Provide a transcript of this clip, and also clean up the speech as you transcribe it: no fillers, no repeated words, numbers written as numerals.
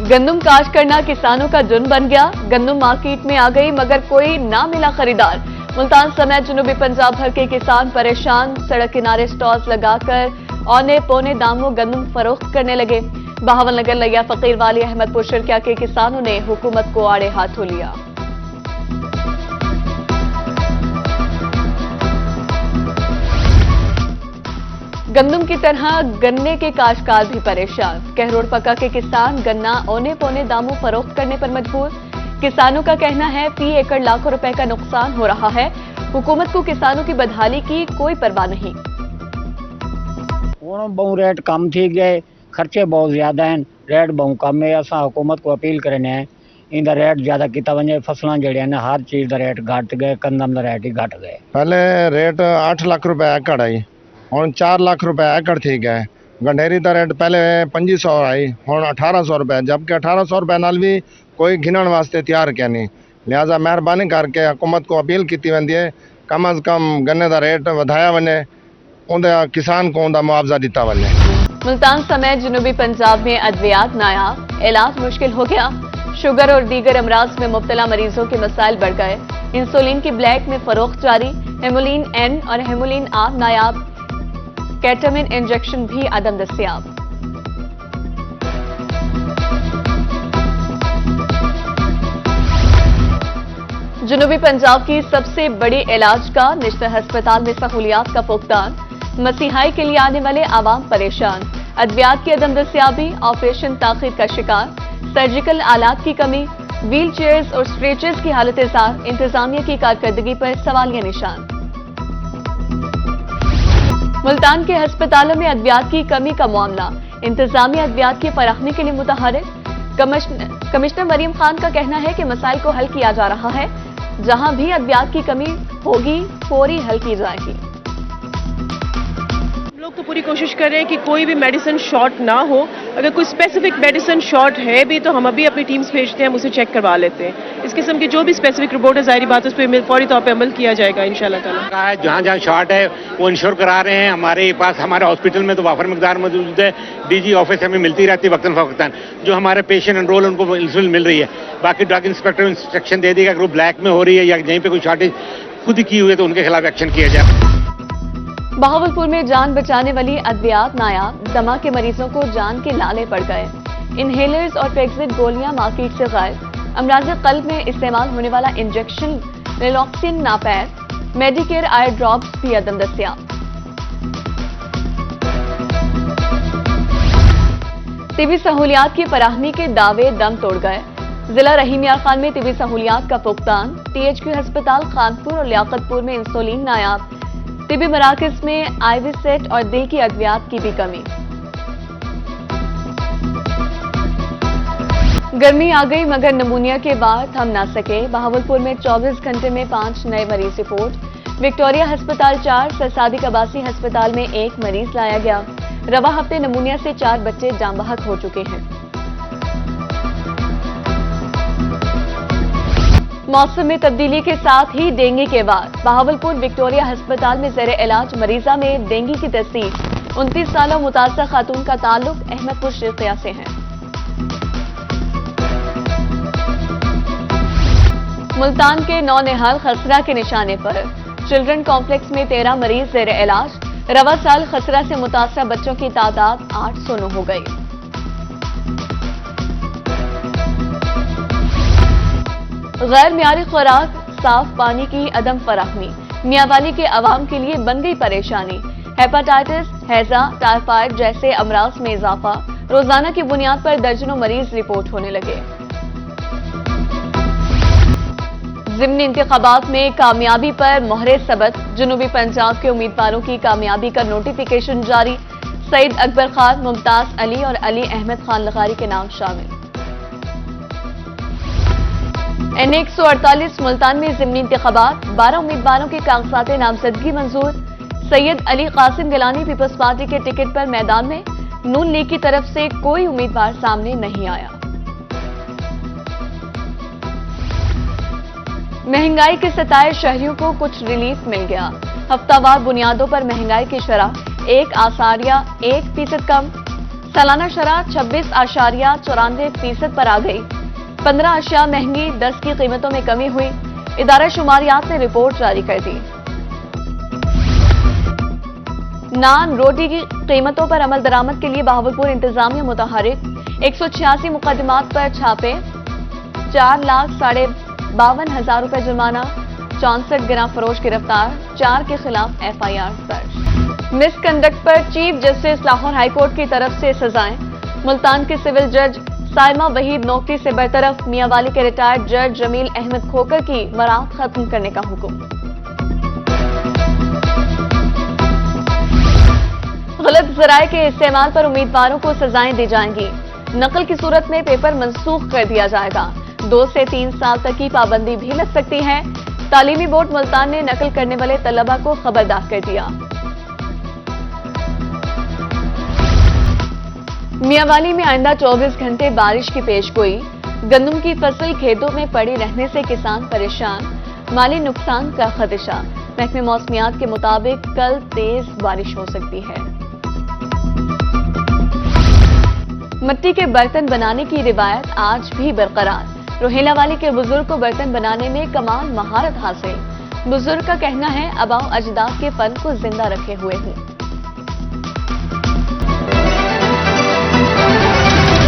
गंदम काश्त करना किसानों का जुर्म बन गया। गंदम मार्केट में आ गई मगर कोई ना मिला खरीदार। मुल्तान समेत जनूबी पंजाब भर के किसान परेशान, सड़क किनारे स्टॉल्स लगाकर औने पौने दामों गंदम फरोख्त करने लगे। बहावल नगर लिया फकीर वाली अहमदपुर शिरकिया के किसानों ने हुकूमत को आड़े हाथों लिया। गंदम की तरह गन्ने के काश्तकार भी परेशान। कहरोड़ पक्का के किसान गन्ना औने पौने दामों फरोख्त करने पर मजबूर। किसानों का कहना है फी एकड़ लाखों रुपए का नुकसान हो रहा है। हुकूमत को किसानों की बदहाली की कोई परवाह नहीं। बहु रेट कम थी गए, खर्चे बहुत ज्यादा हैं, रेट बहुत कम है। असा हुकूमत को अपील करने हैं इंदा रेट ज्यादा किया वजे। फसलों जड़िया ने हर चीज का रेट घट गए, कंदम का रेट ही घट गए। पहले रेट 8 लाख रुपए एकड़ आई, हूँ 4 लाख रुपए एकड़ थी गए। गंढेरी का रेट पहले 2500 आई, हूँ 1800 रुपए, जबकि 1800 रुपए नाल भी कोई गिनण वास्ते तैयार क्या नहीं। लिहाजा मेहरबानी करके हुकूमत को अपील की वेंदी है कम अज कम गन्ने का रेट वधाया वने, उनका किसान को उनका मुआवजा दिता वने। मुल्तान समेत जनूबी पंजाब में अद्वियात नायाब, इलाज मुश्किल हो गया। शुगर और दीगर अमराज में मुब्तला मरीजों के मसाइल बढ़ गए। इंसुलिन की ब्लैक में फरोख्त जारी। हेमोलिन एन और हेमोलिन आर नायाब, केटामिन इंजेक्शन भी अदम दस्तियाब। जनूबी पंजाब की सबसे बड़ी इलाज का निश्चित अस्पताल में सहूलियात का फुकदान। मसीहाई के लिए आने वाले आवाम परेशान। अद्वियात की अदम दस्तियाबी, ऑपरेशन ताखीर का शिकार, सर्जिकल आलात की कमी, व्हील चेयर्स और स्ट्रेचर्स की हालत जार, इंतजामिया की कारकर्दगी पर सवालिया निशान। मुल्तान के अस्पतालों में अद्वियात की कमी का मामला। इंतजामिया अद्वियात की फराहमी के लिए मुतहरिक। कमिश्नर मरीम खान का कहना है कि मसाइल को हल किया जा रहा है। जहां भी अद्वियात की कमी होगी फौरी हल की जाएगी। लोग तो पूरी कोशिश कर रहे हैं कि कोई भी मेडिसिन शॉर्ट ना हो। अगर कोई स्पेसिफिक मेडिसिन शॉर्ट है भी तो हम अभी अपनी टीम्स भेजते हैं, हम उसे चेक करवा लेते हैं। इस किस्म की जो भी स्पेसिफिक रिपोर्ट है ज़ाहिर बात उस पर फौरी तौर पे अमल किया जाएगा इंशाल्लाह ताला। जहाँ जहाँ शॉर्ट है वो इंश्योर करा रहे हैं। हमारे पास हमारे हॉस्पिटल में तो वाफर मकदार मौजूद है। डीजी ऑफिस हमें मिलती रहती है वक्तन फवक्तन। जो हमारे पेशेंट एनरोल उनको इंसुलिन मिल रही है। बाकी ड्रग इंस्पेक्टर इंस्ट्रक्शन दे देगा अगर ब्लैक में हो रही है या कहीं पे कोई शॉर्टेज खुद की हुई है तो उनके खिलाफ एक्शन किया जाए। बहावलपुर में जान बचाने वाली अद्वियात नायाब, दमा के मरीजों को जान के लाले पड़ गए। इनहेलर्स और पेक्सिट गोलियां मार्केट से गायब। अमराज कल्ब में इस्तेमाल होने वाला इंजेक्शन रिलॉक्सिन नापैद, मेडिकेयर आई ड्रॉप्स भी अदम दस्तियाब। तिबी सहूलियात की फराहमी के दावे दम तोड़ गए। जिला रहीम यार खान में तिबी सहूलियात का फुकदान। THQ अस्पताल खानपुर और लियाकतपुर में इंसुलिन नायाब। तिबी मराकज में IV सेट और दिल की अद्वियात की भी कमी। गर्मी आ गई मगर नमूनिया के बाद थम ना सके। बहावलपुर में 24 घंटे में 5 नए मरीज रिपोर्ट। विक्टोरिया अस्पताल 4, सरसादिक अब्बासी अस्पताल में 1 मरीज लाया गया। रवा हफ्ते नमूनिया से 4 बच्चे जाम बहक हो चुके हैं। मौसम में तब्दीली के साथ ही डेंगू के बाद बहावलपुर विक्टोरिया अस्पताल में ज़ेरे इलाज मरीजा में डेंगू की तस्दीक। 29 सालों मुतासर खातून का ताल्लुक अहमदपुर शिरकिया से है। मुल्तान के नौनिहाल खसरा के निशाने पर चिल्ड्रन कॉम्प्लेक्स में 13 मरीज ज़ेरे इलाज। रवा साल खसरा से मुतासर बच्चों की तादाद 809 हो गई। गैर मियारी खुराक, साफ पानी की अदम फराहमी मियांवाली के अवाम के लिए बन गई परेशानी। हेपेटाइटिस, हैजा, टाइफाइड जैसे अमराज में इजाफा। रोजाना की बुनियाद पर दर्जनों मरीज रिपोर्ट होने लगे। ज़िमनी इंतखाबात में कामयाबी पर मोहरे सबत। जनूबी पंजाब के उम्मीदवारों की कामयाबी का नोटिफिकेशन जारी। सईद अकबर खान, मुमताज अली और अली अहमद खान लगारी के नाम शामिल। NA 148 मुल्तान में ज़िमनी इंतखाबात। 12 उम्मीदवारों के कागजात नामजदगी मंजूर। सैयद अली कासिम गिलानी पीपल्स पार्टी के टिकट पर मैदान में। नून लीग की तरफ से कोई उम्मीदवार सामने नहीं आया। महंगाई के सताए शहरियों को कुछ रिलीफ मिल गया। हफ्तावार बुनियादों पर महंगाई की शरह 1.1% कम। सालाना शरह 26.94% पर आ गई। 15 अशिया महंगी, 10 की कीमतों में कमी हुई। इदारा शुमारियात ने रिपोर्ट जारी कर दी। नान रोटी की कीमतों पर अमल दरामद के लिए बहावलपुर इंतजामिया मुतहरिक। 186 मुकदमात पर छापे, 4,52,500 रुपए जुर्माना। 64 गिरा फरोश गिरफ्तार, 4 के खिलाफ FIR दर्ज। मिसकंडक्ट पर चीफ जस्टिस लाहौर हाईकोर्ट की तरफ से सजाएं। मुल्तान के सिविल जज साइमा वहीद नौकरी से बरतरफ। मियांवाली के रिटायर्ड जज जमील अहमद खोकर की बरात खत्म करने का हुक्म। गलत जराये के इस्तेमाल पर उम्मीदवारों को सजाएं दी जाएंगी। नकल की सूरत में पेपर मंसूख कर दिया जाएगा। 2 से 3 साल तक की पाबंदी भी लग सकती है। तालीमी बोर्ड मुल्तान ने नकल करने वाले तलबा को खबरदार कर दिया। मियांवाली में आइंदा 24 घंटे बारिश की पेशगोई। गंदम की फसल खेतों में पड़ी रहने से किसान परेशान, माली नुकसान का खदशा। महकमे मौसमियात के मुताबिक कल तेज बारिश हो सकती है। मिट्टी के बर्तन बनाने की रिवायत आज भी बरकरार। रोहिला वाली के बुजुर्ग को बर्तन बनाने में कमाल महारत हासिल। बुजुर्ग का कहना है आबाओ अजदाद के फन को जिंदा रखे हुए हूं।